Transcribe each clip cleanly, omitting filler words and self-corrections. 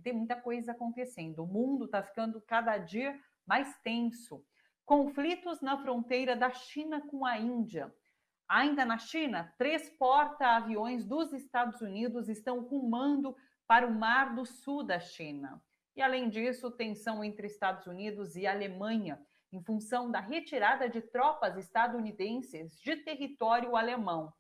tem muita coisa acontecendo. O mundo está ficando cada dia mais tenso. Conflitos na fronteira da China com a Índia. Ainda na China, 3 porta-aviões dos Estados Unidos estão rumando para o Mar do Sul da China. E, além disso, tensão entre Estados Unidos e Alemanha, em função da retirada de tropas estadunidenses de território alemão.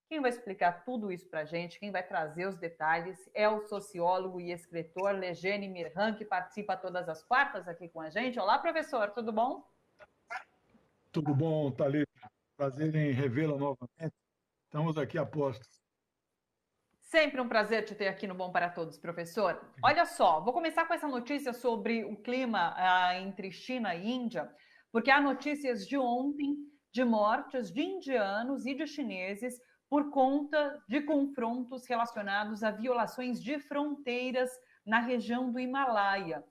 Quem vai explicar tudo isso para a gente, quem vai trazer os detalhes, é o sociólogo e escritor Legene Mirhan, que participa todas as quartas aqui com a gente. Olá, professor, tudo bom? Tudo bom, Thalita? Prazer em revê-la novamente. Estamos aqui a postos. Sempre um prazer te ter aqui no Bom para Todos, professor. Olha só, vou começar com essa notícia sobre o clima entre China e Índia, porque há notícias de ontem de mortes de indianos e de chineses por conta de confrontos relacionados a violações de fronteiras na região do Himalaia.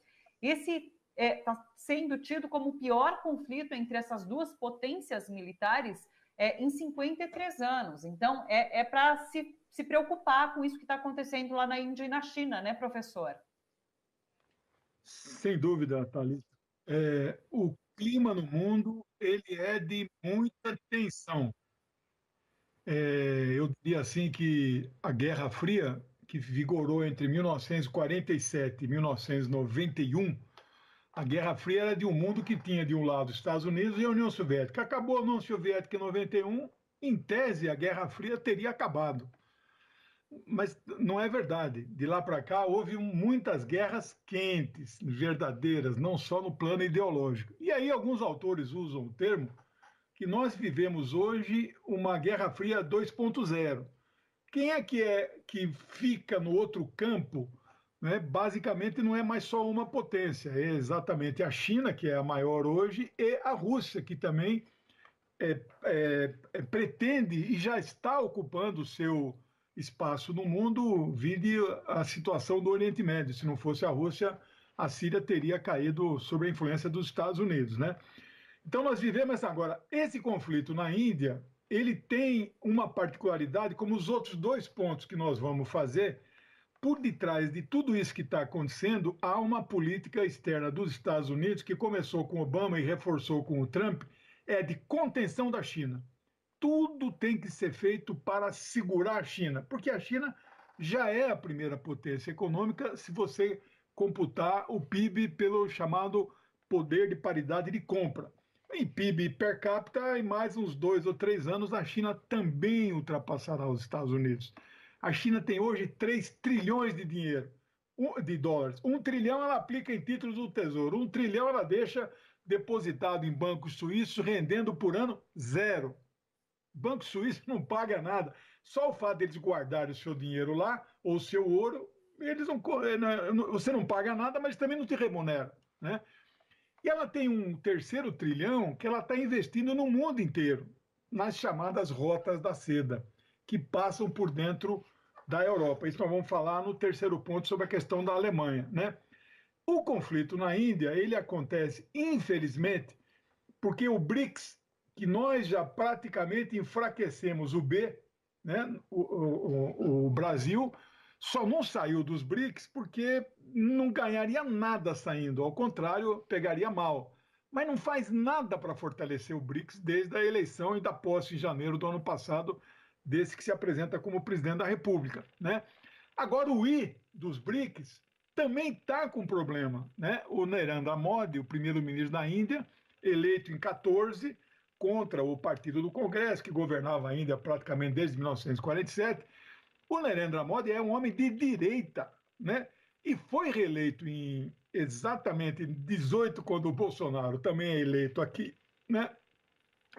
Esse está sendo tido como o pior conflito entre essas duas potências militares em 53 anos. Então, é para se preocupar com isso que está acontecendo lá na Índia e na China, né, professor? Sem dúvida, Thalita. O clima no mundo ele é de muita tensão. Eu diria assim que a Guerra Fria, que vigorou entre 1947 e 1991, a Guerra Fria era de um mundo que tinha de um lado os Estados Unidos e a União Soviética. Acabou a União Soviética em 91, em tese a Guerra Fria teria acabado. Mas não é verdade. De lá para cá houve muitas guerras quentes, verdadeiras, não só no plano ideológico. E aí alguns autores usam o termo que nós vivemos hoje uma Guerra Fria 2.0. Quem é que fica no outro campo, né? Basicamente não é mais só uma potência, é exatamente a China, que é a maior hoje, e a Rússia, que também pretende e já está ocupando o seu espaço no mundo, vide a situação do Oriente Médio. Se não fosse a Rússia, a Síria teria caído sob a influência dos Estados Unidos, né? Então nós vivemos agora esse conflito na Índia, ele tem uma particularidade, como os outros 2 pontos que nós vamos fazer, por detrás de tudo isso que está acontecendo, há uma política externa dos Estados Unidos, que começou com Obama e reforçou com o Trump, é de contenção da China. Tudo tem que ser feito para segurar a China, porque a China já é a primeira potência econômica, se você computar o PIB pelo chamado poder de paridade de compra. Em PIB per capita, em mais uns 2 ou 3 anos, a China também ultrapassará os Estados Unidos. A China tem hoje 3 trilhões de dólares. 1 trilhão ela aplica em títulos do Tesouro. 1 trilhão ela deixa depositado em bancos suíços, rendendo por ano 0. Banco Suíço não paga nada. Só o fato deles guardarem o seu dinheiro lá, ou o seu ouro, eles não, você não paga nada, mas também não te remunera, né? E ela tem um 3º trilhão que ela está investindo no mundo inteiro, nas chamadas rotas da seda, que passam por dentro da Europa. Isso nós vamos falar no 3º ponto sobre a questão da Alemanha, né? O conflito na Índia, ele acontece, infelizmente, porque o BRICS, que nós já praticamente enfraquecemos o B, né? O Brasil só não saiu dos BRICS porque não ganharia nada saindo, ao contrário, pegaria mal. Mas não faz nada para fortalecer o BRICS desde a eleição e da posse em janeiro do ano passado, desse que se apresenta como presidente da República, né? Agora, o I dos BRICS também está com problema, né? O Narendra Modi, o primeiro-ministro da Índia, eleito em 14, contra o partido do Congresso, que governava a Índia praticamente desde 1947, o Narendra Modi é um homem de direita, né? E foi reeleito em exatamente 18, quando o Bolsonaro também é eleito aqui, né?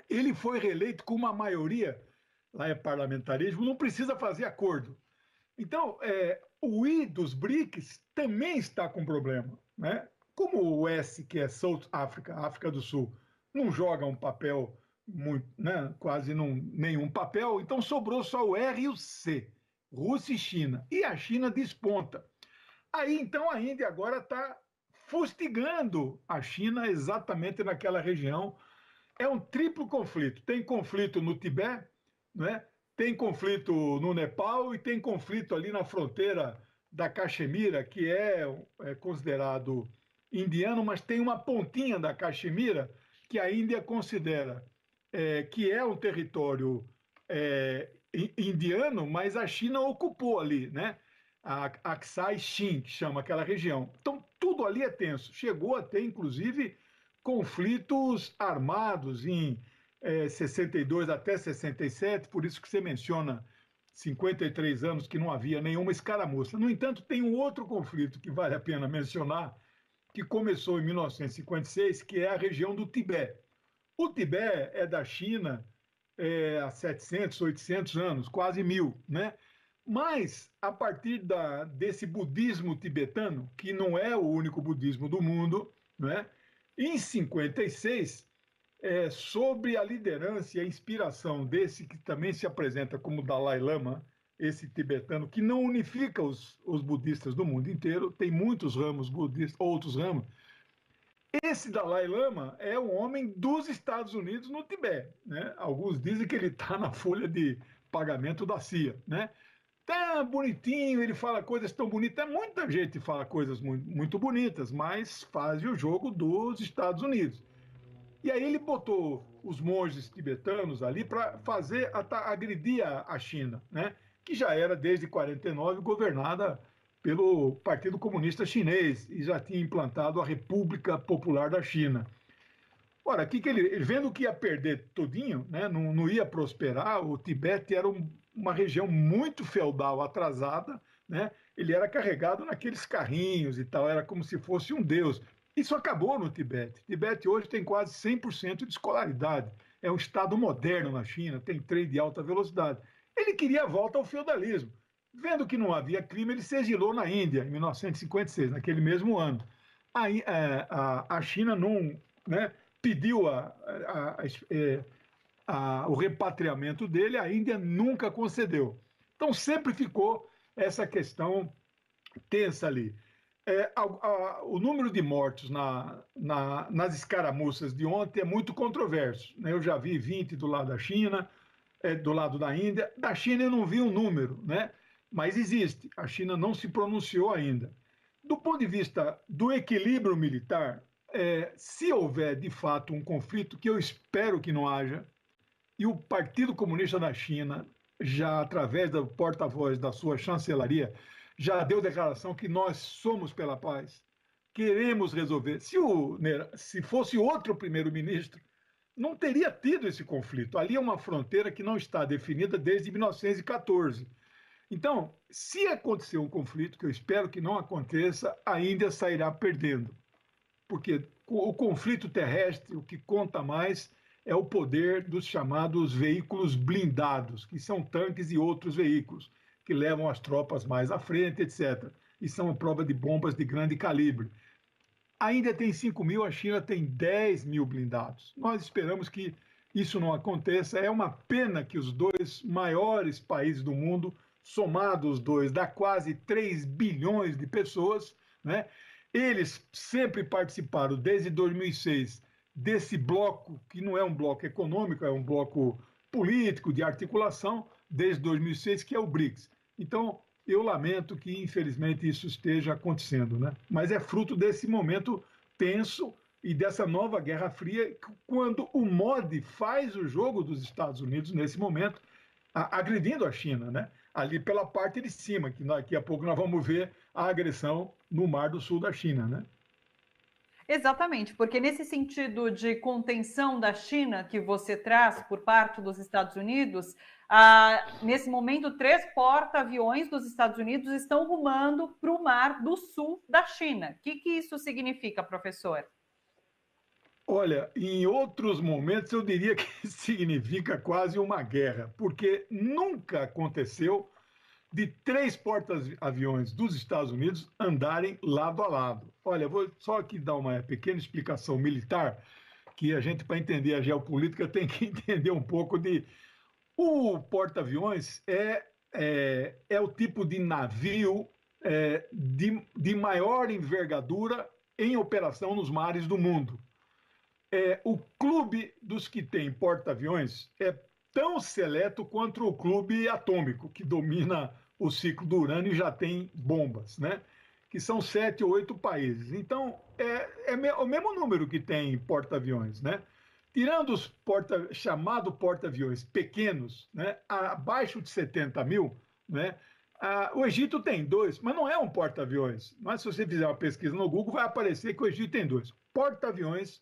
Ele foi reeleito com uma maioria, lá é parlamentarismo, não precisa fazer acordo. Então, o I dos BRICS também está com problema, né? Como o S, que é South África, África do Sul, não joga um papel muito, né? Quase nenhum papel, então sobrou só o R e o C, Rússia e China. E a China desponta. Aí, então, a Índia agora está fustigando a China exatamente naquela região. É um triplo conflito. Tem conflito no Tibete, né? Tem conflito no Nepal e tem conflito ali na fronteira da Caxemira, que é considerado indiano, mas tem uma pontinha da Caxemira que a Índia considera que é um território indiano, mas a China ocupou ali, né? A Aksai Chin, que chama aquela região. Então, tudo ali é tenso. Chegou a ter, inclusive, conflitos armados em 62 até 67, por isso que você menciona 53 anos que não havia nenhuma escaramuça. No entanto, tem um outro conflito que vale a pena mencionar, que começou em 1956, que é a região do Tibete. O Tibete é da China há 700, 800 anos, quase 1000, né? Mas, a partir desse budismo tibetano, que não é o único budismo do mundo, né? Em 56, sobre a liderança e a inspiração desse que também se apresenta como Dalai Lama, esse tibetano, que não unifica os budistas do mundo inteiro, tem muitos ramos budistas, outros ramos. Esse Dalai Lama é um homem dos Estados Unidos no Tibete, né? Alguns dizem que ele está na folha de pagamento da CIA, né? Tá bonitinho, ele fala coisas tão bonitas. Muita gente fala coisas muito, muito bonitas, mas faz o jogo dos Estados Unidos. E aí ele botou os monges tibetanos ali para fazer agredir a China, né? Que já era desde 49 governada pelo Partido Comunista Chinês e já tinha implantado a República Popular da China. Ora, que ele vendo que ia perder todinho, né? Não ia prosperar, o Tibete era uma região muito feudal, atrasada, né? Ele era carregado naqueles carrinhos e tal, era como se fosse um deus. Isso acabou no Tibete. O Tibete hoje tem quase 100% de escolaridade. É um estado moderno na China, tem trem de alta velocidade. Ele queria a volta ao feudalismo. Vendo que não havia crime, ele se exilou na Índia, em 1956, naquele mesmo ano. Aí, a China não, né, pediu o repatriamento dele, a Índia nunca concedeu. Então, sempre ficou essa questão tensa ali. O número de mortos nas escaramuças de ontem é muito controverso, né? Eu já vi 20 do lado da China, do lado da Índia. Da China eu não vi um número, né? Mas existe. A China não se pronunciou ainda. Do ponto de vista do equilíbrio militar, se houver de fato um conflito, que eu espero que não haja, e o Partido Comunista da China, já através do porta-voz da sua chancelaria, já deu declaração que nós somos pela paz, queremos resolver. Se fosse outro primeiro-ministro, não teria tido esse conflito. Ali é uma fronteira que não está definida desde 1914. Então, se acontecer um conflito, que eu espero que não aconteça, a Índia sairá perdendo. Porque o conflito terrestre, o que conta mais é o poder dos chamados veículos blindados, que são tanques e outros veículos, que levam as tropas mais à frente, etc. E são a prova de bombas de grande calibre. A Índia tem 5 mil, a China tem 10 mil blindados. Nós esperamos que isso não aconteça. É uma pena que os dois maiores países do mundo, somados os dois, dá quase 3 bilhões de pessoas, né? Eles sempre participaram, desde 2006, desse bloco, que não é um bloco econômico, é um bloco político, de articulação, desde 2006, que é o BRICS. Então, eu lamento que, infelizmente, isso esteja acontecendo, né? Mas é fruto desse momento tenso e dessa nova Guerra Fria, quando o MOD faz o jogo dos Estados Unidos, nesse momento, agredindo a China, né? Ali pela parte de cima, que daqui a pouco nós vamos ver a agressão no Mar do Sul da China, né? Exatamente, porque nesse sentido de contenção da China que você traz por parte dos Estados Unidos, nesse momento, 3 porta-aviões dos Estados Unidos estão rumando para o Mar do Sul da China. O que isso significa, professor? Olha, em outros momentos eu diria que significa quase uma guerra, porque nunca aconteceu de 3 porta-aviões dos Estados Unidos andarem lado a lado. Olha, vou só aqui dar uma pequena explicação militar, que a gente, para entender a geopolítica, tem que entender um pouco de... O porta-aviões é o tipo de navio de maior envergadura em operação nos mares do mundo. O clube dos que tem porta-aviões é tão seleto quanto o clube atômico, que domina o ciclo do urânio e já tem bombas, né? Que são 7 ou 8 países. Então, é o mesmo número que tem porta-aviões, né? Tirando os chamado porta-aviões pequenos, né? Abaixo de 70 mil, né? O Egito tem dois, mas não é um porta-aviões. Mas se você fizer uma pesquisa no Google, vai aparecer que o Egito tem dois. Porta-aviões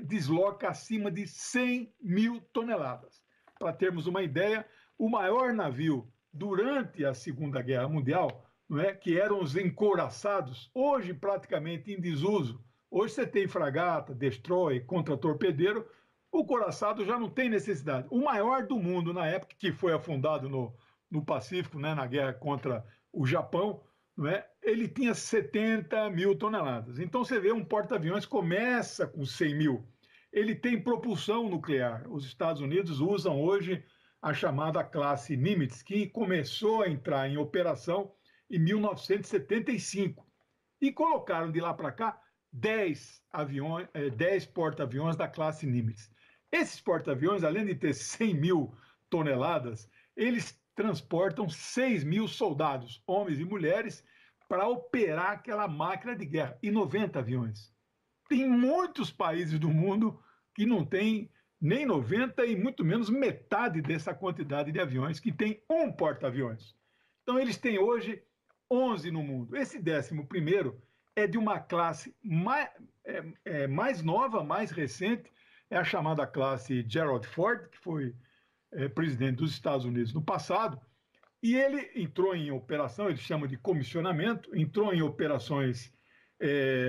desloca acima de 100 mil toneladas. Para termos uma ideia, o maior navio durante a Segunda Guerra Mundial, não é, que eram os encouraçados, hoje praticamente em desuso. Hoje você tem fragata, destroy, contra-torpedeiro, o couraçado já não tem necessidade. O maior do mundo na época, que foi afundado no Pacífico, né, na guerra contra o Japão, não é, ele tinha 70 mil toneladas. Então você vê um porta-aviões começa com 100 mil. Ele tem propulsão nuclear. Os Estados Unidos usam hoje a chamada classe Nimitz, que começou a entrar em operação em 1975. E colocaram de lá para cá 10 porta-aviões da classe Nimitz. Esses porta-aviões, além de ter 100 mil toneladas, eles transportam 6 mil soldados, homens e mulheres, para operar aquela máquina de guerra. E 90 aviões. Tem muitos países do mundo que não tem nem 90 e muito menos metade dessa quantidade de aviões, que tem um porta-aviões. Então, eles têm hoje 11 no mundo. Esse 11º é de uma classe mais nova, mais recente, é a chamada classe Gerald Ford, que foi presidente dos Estados Unidos no passado, e ele entrou em operação, eles chamam de comissionamento, entrou em operações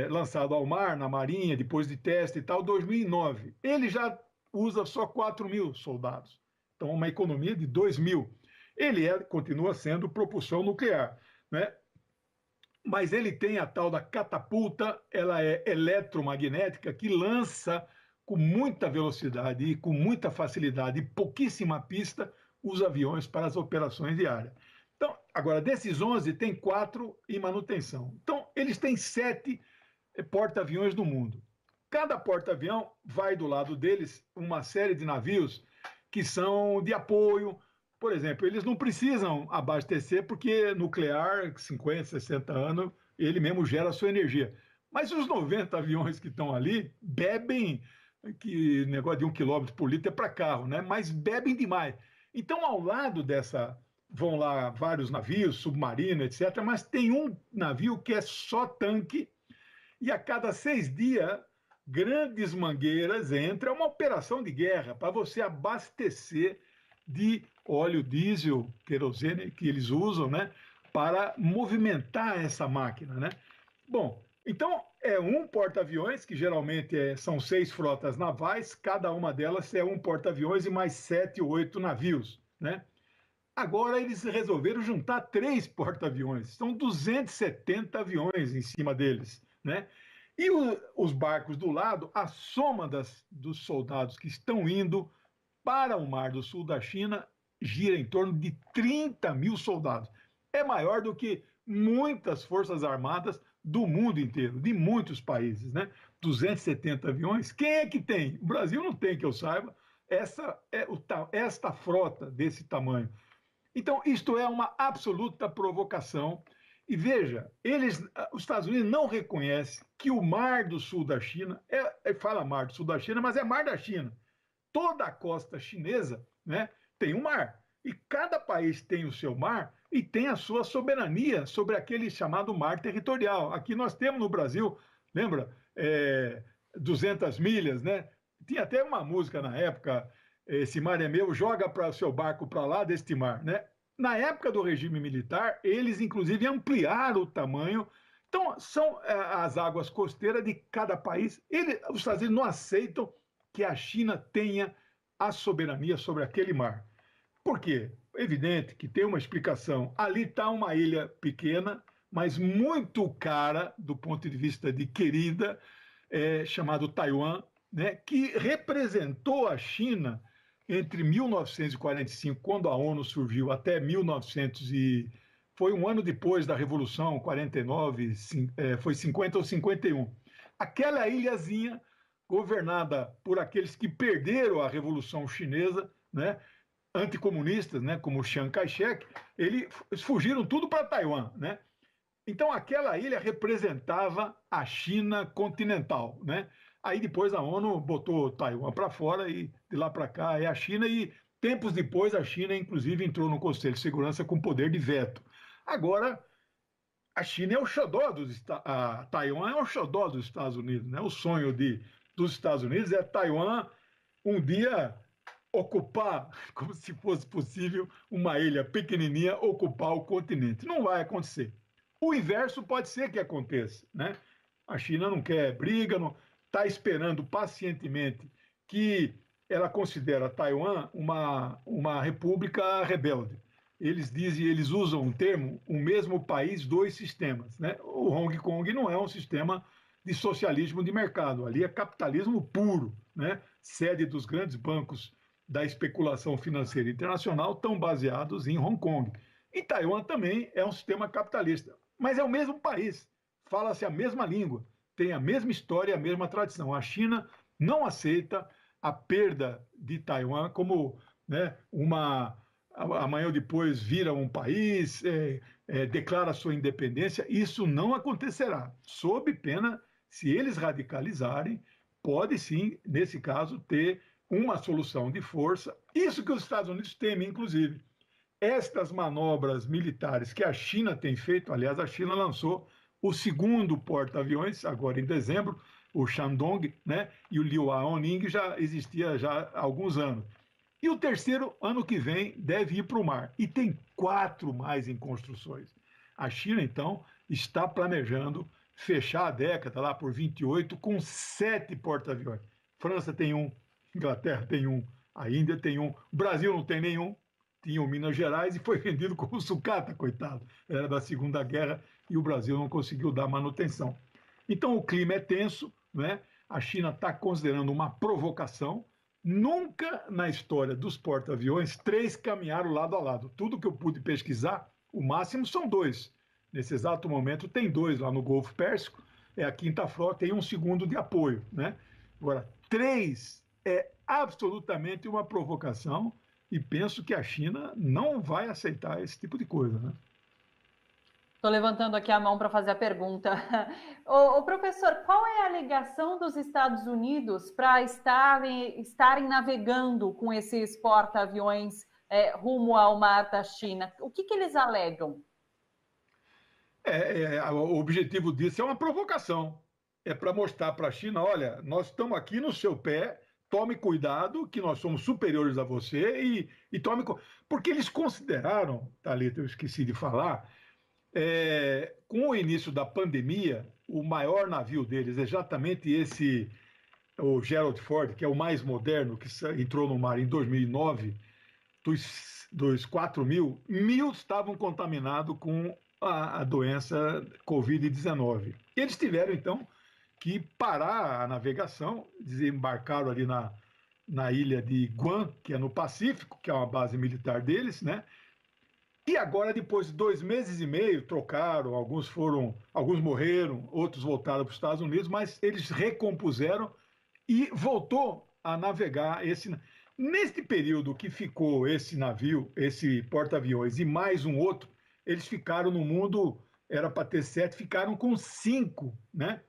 lançado ao mar, na marinha, depois de teste e tal, 2009. Ele já usa só 4 mil soldados, então uma economia de 2 mil. Ele continua sendo propulsão nuclear, né? Mas ele tem a tal da catapulta, ela é eletromagnética, que lança com muita velocidade e com muita facilidade e pouquíssima pista os aviões para as operações diárias. Então, agora, desses 11, tem 4 em manutenção. Então, eles têm 7 porta-aviões no mundo. Cada porta-avião vai do lado deles uma série de navios que são de apoio. Por exemplo, eles não precisam abastecer porque nuclear, 50, 60 anos, ele mesmo gera a sua energia. Mas os 90 aviões que estão ali bebem, que negócio de 1 quilômetro por litro é para carro, né? Mas bebem demais. Então, ao lado dessa, vão lá vários navios, submarino, etc., mas tem um navio que é só tanque, e a cada 6 dias, grandes mangueiras entram, é uma operação de guerra para você abastecer de óleo diesel, querosene, que eles usam, né, para movimentar essa máquina, né? Bom, então é um porta-aviões, que geralmente são 6 frotas navais, cada uma delas é um porta-aviões e mais 7 ou 8 navios, né? Agora eles resolveram juntar 3 porta-aviões, são 270 aviões em cima deles, né? E os barcos do lado, a soma dos soldados que estão indo para o Mar do Sul da China gira em torno de 30 mil soldados. É maior do que muitas forças armadas do mundo inteiro, de muitos países, né? 270 aviões. Quem é que tem? O Brasil não tem, que eu saiba, esta frota desse tamanho. Então, isto é uma absoluta provocação. E veja, os Estados Unidos não reconhecem que o Mar do Sul da China, fala Mar do Sul da China, mas é Mar da China. Toda a costa chinesa, né, tem um mar. E cada país tem o seu mar e tem a sua soberania sobre aquele chamado mar territorial. Aqui nós temos no Brasil, lembra, 200 milhas, né? Tinha até uma música na época, esse mar é meu, joga para o seu barco para lá deste mar, né? Na época do regime militar, eles inclusive ampliaram o tamanho. Então, são as águas costeiras de cada país. Os Estados Unidos não aceitam que a China tenha a soberania sobre aquele mar. Por quê? É evidente que tem uma explicação. Ali está uma ilha pequena, mas muito cara do ponto de vista de querida, chamado Taiwan, né, que representou a China entre 1945, quando a ONU surgiu, até 1900 foi um ano depois da Revolução, 49, foi 50 ou 51. Aquela ilhazinha governada por aqueles que perderam a Revolução Chinesa, né, anticomunistas, né, como Chiang Kai-shek, eles fugiram tudo para Taiwan, né? Então aquela ilha representava a China continental, né? Aí depois a ONU botou Taiwan para fora e de lá para cá é a China e tempos depois a China inclusive entrou no Conselho de Segurança com poder de veto. Agora a China é o xodó a Taiwan é o xodó dos Estados Unidos, né? O sonho dos Estados Unidos é Taiwan um dia ocupar, como se fosse possível, uma ilha pequenininha ocupar o continente. Não vai acontecer. O inverso pode ser que aconteça, né? A China não quer briga, não está esperando pacientemente que ela considera Taiwan uma república rebelde. Eles dizem, eles usam um termo, o mesmo país, dois sistemas, né? O Hong Kong não é um sistema de socialismo de mercado, ali é capitalismo puro, né? Sede dos grandes bancos da especulação financeira internacional estão baseados em Hong Kong. E Taiwan também é um sistema capitalista, mas é o mesmo país, fala-se a mesma língua, tem a mesma história, a mesma tradição. A China não aceita a perda de Taiwan como, né, amanhã ou depois vira um país, declara sua independência. Isso não acontecerá, sob pena, se eles radicalizarem, pode sim, nesse caso, ter uma solução de força. Isso que os Estados Unidos temem, inclusive. Estas manobras militares que a China tem feito, aliás, a China lançou o segundo porta-aviões, agora em dezembro, o Shandong, né? E o Liu Aoning já existia já há alguns anos. E o terceiro, ano que vem, deve ir para o mar. E tem 4 mais em construções. A China, então, está planejando fechar a década lá por 28 com 7 porta-aviões. França tem um, Inglaterra tem um, a Índia tem um, o Brasil não tem nenhum, tinha o Minas Gerais e foi vendido como sucata, coitado. Era da Segunda Guerra e o Brasil não conseguiu dar manutenção. Então o clima é tenso, né? A China está considerando uma provocação. Nunca na história dos porta-aviões 3 caminharam lado a lado. Tudo que eu pude pesquisar, o máximo são 2. Nesse exato momento tem 2 lá no Golfo Pérsico, é a quinta frota, tem um segundo de apoio, né? Agora, 3 é absolutamente uma provocação e penso que a China não vai aceitar esse tipo de coisa, né? Estou levantando aqui a mão para fazer a pergunta. O professor, qual é a alegação dos Estados Unidos para estarem navegando com esses porta-aviões rumo ao mar da China? O que eles alegam? O objetivo disso é uma provocação. É para mostrar para a China, olha, nós estamos aqui no seu pé, tome cuidado, que nós somos superiores a você e tome... Porque eles consideraram, Thalita, eu esqueci de falar, com o início da pandemia, o maior navio deles, exatamente esse, o Gerald Ford, que é o mais moderno, que entrou no mar em 2009, dos 4 mil, 1.000 estavam contaminados com a doença Covid-19. Eles tiveram, então, que parar a navegação, desembarcaram ali na ilha de Guam, que é no Pacífico, que é uma base militar deles, né? E agora, depois de 2 meses e meio, trocaram, alguns morreram, outros voltaram para os Estados Unidos, mas eles recompuseram e voltou a navegar esse. Neste período que ficou esse navio, esse porta-aviões e mais um outro, eles ficaram no mundo, era para ter 7, ficaram com 5, né?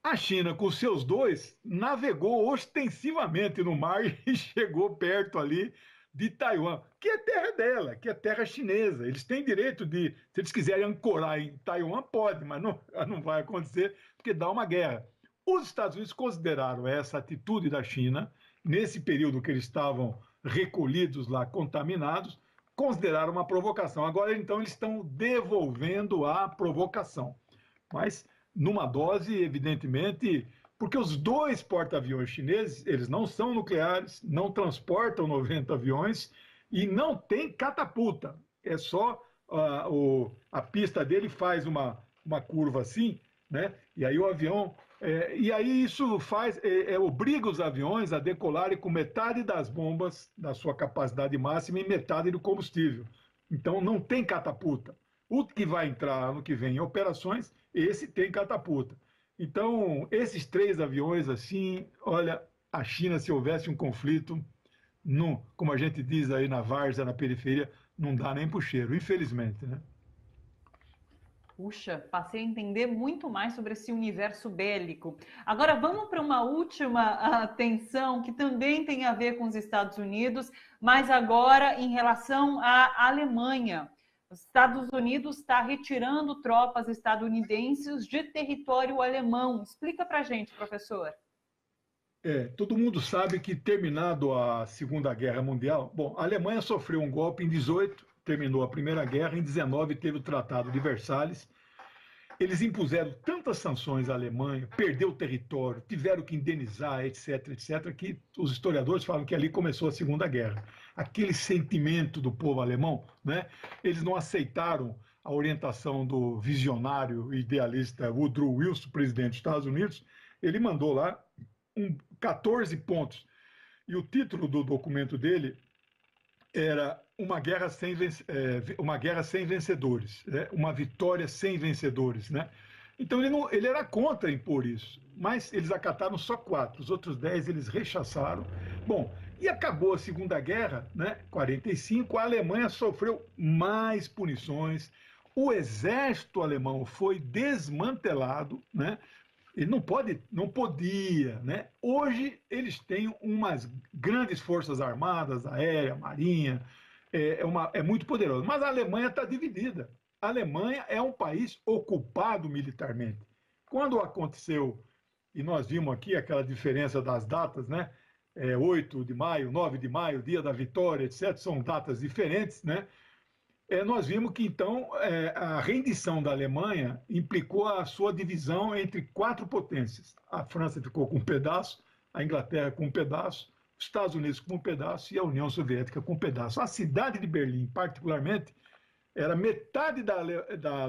A China, com seus 2, navegou ostensivamente no mar e chegou perto ali de Taiwan, que é terra dela, que é terra chinesa. Eles têm direito de, se eles quiserem ancorar em Taiwan, pode, mas não vai acontecer, porque dá uma guerra. Os Estados Unidos consideraram essa atitude da China, nesse período que eles estavam recolhidos lá, contaminados, consideraram uma provocação. Agora, então, eles estão devolvendo a provocação. Mas numa dose, evidentemente, porque os 2 porta-aviões chineses, eles não são nucleares, não transportam 90 aviões e não tem catapulta. É só a pista dele faz uma curva assim, né? E aí o avião... e aí isso obriga os aviões a decolarem com metade das bombas da sua capacidade máxima e metade do combustível. Então não tem catapulta. O que vai entrar ano que vem em operações, esse tem catapulta. Então, esses 3 aviões, assim, olha, a China, se houvesse um conflito, não, como a gente diz aí na várzea, na periferia, não dá nem pro cheiro, infelizmente, né? Puxa, passei a entender muito mais sobre esse universo bélico. Agora vamos para uma última tensão que também tem a ver com os Estados Unidos, mas agora em relação à Alemanha. Os Estados Unidos está retirando tropas estadunidenses de território alemão. Explica para a gente, professor. Todo mundo sabe que terminado a Segunda Guerra Mundial, bom, a Alemanha sofreu um golpe em 18, terminou a Primeira Guerra, em 19 teve o Tratado de Versalhes. Eles impuseram tantas sanções à Alemanha, perdeu o território, tiveram que indenizar, etc., etc., que os historiadores falam que ali começou a Segunda Guerra. Aquele sentimento do povo alemão, né? Eles não aceitaram a orientação do visionário idealista Woodrow Wilson, presidente dos Estados Unidos. Ele mandou lá 14 pontos. E o título do documento dele era uma guerra sem vencedores, né? Uma vitória sem vencedores, né? Então ele era contra impor isso, mas eles acataram só 4, os outros 10 eles rechaçaram. Bom, e acabou a Segunda Guerra, né? 45, a Alemanha sofreu mais punições, o exército alemão foi desmantelado, né? Ele não podia, né? Hoje eles têm umas grandes forças armadas, aérea, marinha, é muito poderoso. Mas a Alemanha está dividida. A Alemanha é um país ocupado militarmente. Quando aconteceu, e nós vimos aqui aquela diferença das datas, né? 8 de maio, 9 de maio, dia da vitória, etc., são datas diferentes, né? Nós vimos que, então, a rendição da Alemanha implicou a sua divisão entre 4 potências. A França ficou com um pedaço, a Inglaterra com um pedaço, os Estados Unidos com um pedaço e a União Soviética com um pedaço. A cidade de Berlim, particularmente, era metade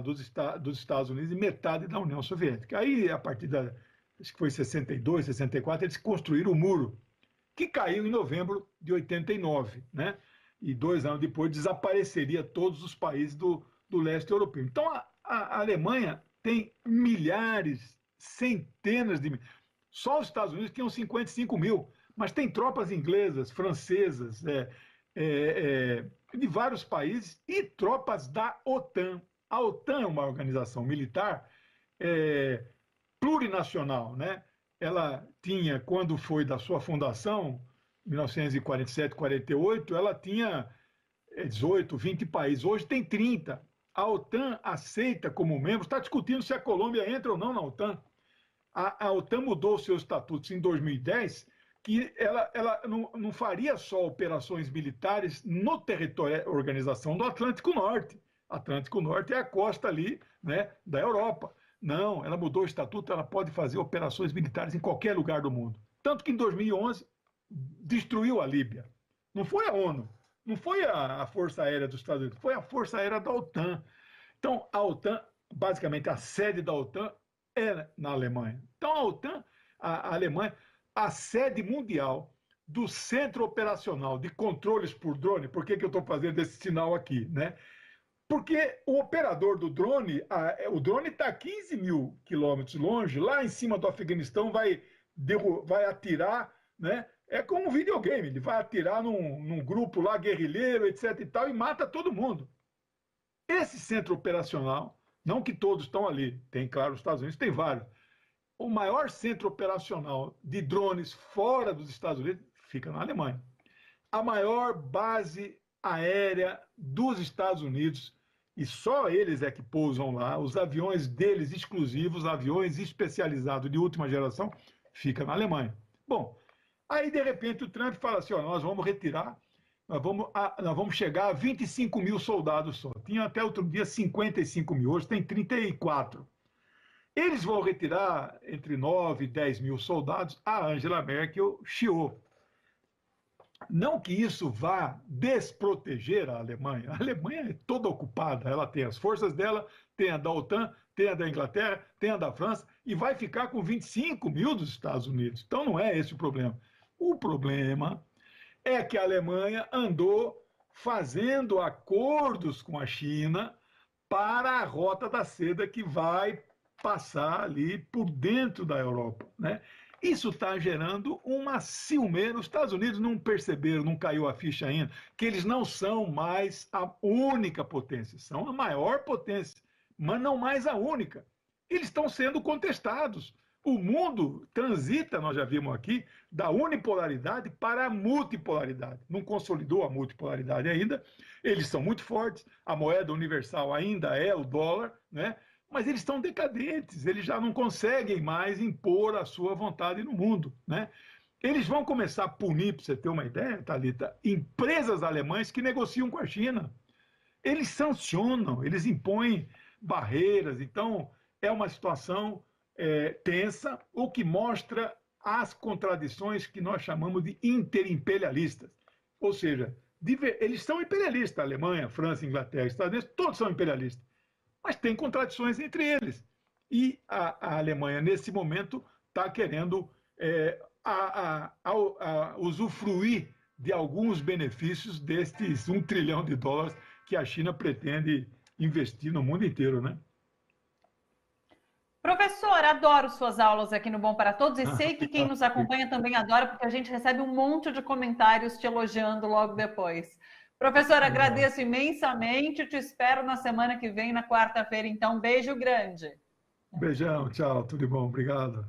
dos Estados Unidos e metade da União Soviética. Aí, a partir acho que foi 62, 64, eles construíram o muro, que caiu em novembro de 89, né? E 2 anos depois desapareceria todos os países do leste europeu. Então a Alemanha tem milhares, centenas de mil. Só os Estados Unidos tinham 55 mil, mas tem tropas inglesas, francesas, de vários países e tropas da OTAN. A OTAN é uma organização militar plurinacional, né? Ela tinha, quando foi da sua fundação, 1947, 48, ela tinha 18, 20 países. Hoje tem 30. A OTAN aceita como membro, está discutindo se a Colômbia entra ou não na OTAN. A OTAN mudou seus estatutos em 2010, que ela não faria só operações militares no território da Organização do Atlântico Norte. Atlântico Norte é a costa ali, né, da Europa. Não, ela mudou o estatuto, ela pode fazer operações militares em qualquer lugar do mundo. Tanto que em 2011 destruiu a Líbia. Não foi a ONU, não foi a Força Aérea dos Estados Unidos, foi a Força Aérea da OTAN. Então, a OTAN, basicamente, a sede da OTAN é na Alemanha. Então, a OTAN, a Alemanha, a sede mundial do Centro Operacional de Controles por Drone. Por que eu estou fazendo esse sinal aqui, né? Porque o operador do drone, o drone está a 15 mil quilômetros longe, lá em cima do Afeganistão vai atirar, né? É como um videogame, ele vai atirar num grupo lá guerrilheiro, etc. e tal, e mata todo mundo. Esse centro operacional, não que todos estão ali, tem, claro, os Estados Unidos tem vários. O maior centro operacional de drones fora dos Estados Unidos fica na Alemanha. A maior base aérea dos Estados Unidos, e só eles é que pousam lá, os aviões deles exclusivos, aviões especializados de última geração, fica na Alemanha. Bom, aí, de repente, o Trump fala assim, nós vamos retirar, nós vamos chegar a 25 mil soldados só. Tinha até outro dia 55 mil, hoje tem 34. Eles vão retirar entre 9 e 10 mil soldados, a Angela Merkel chiou. Não que isso vá desproteger a Alemanha. A Alemanha é toda ocupada, ela tem as forças dela, tem a da OTAN, tem a da Inglaterra, tem a da França, e vai ficar com 25 mil dos Estados Unidos. Então não é esse o problema. O problema é que a Alemanha andou fazendo acordos com a China para a Rota da Seda que vai passar ali por dentro da Europa, né? Isso está gerando uma ciumeira. Os Estados Unidos não perceberam, não caiu a ficha ainda, que eles não são mais a única potência, são a maior potência, mas não mais a única. Eles estão sendo contestados. O mundo transita, nós já vimos aqui, da unipolaridade para a multipolaridade. Não consolidou a multipolaridade ainda. Eles são muito fortes, a moeda universal ainda é o dólar, né? Mas eles estão decadentes, eles já não conseguem mais impor a sua vontade no mundo, né? Eles vão começar a punir, para você ter uma ideia, Thalita, empresas alemãs que negociam com a China. Eles sancionam, eles impõem barreiras, então é uma situação tensa, o que mostra as contradições que nós chamamos de interimperialistas. Ou seja, eles são imperialistas, a Alemanha, a França, a Inglaterra, Estados Unidos, todos são imperialistas, mas tem contradições entre eles. E a Alemanha, nesse momento, está querendo usufruir de alguns benefícios destes $1 trilhão que a China pretende investir no mundo inteiro, né? Professor, adoro suas aulas aqui no Bom para Todos e sei que quem nos acompanha também adora, porque a gente recebe um monte de comentários te elogiando logo depois. Professor, agradeço imensamente, te espero na semana que vem, na quarta-feira, então. Beijo grande. Beijão, tchau, tudo de bom, obrigado.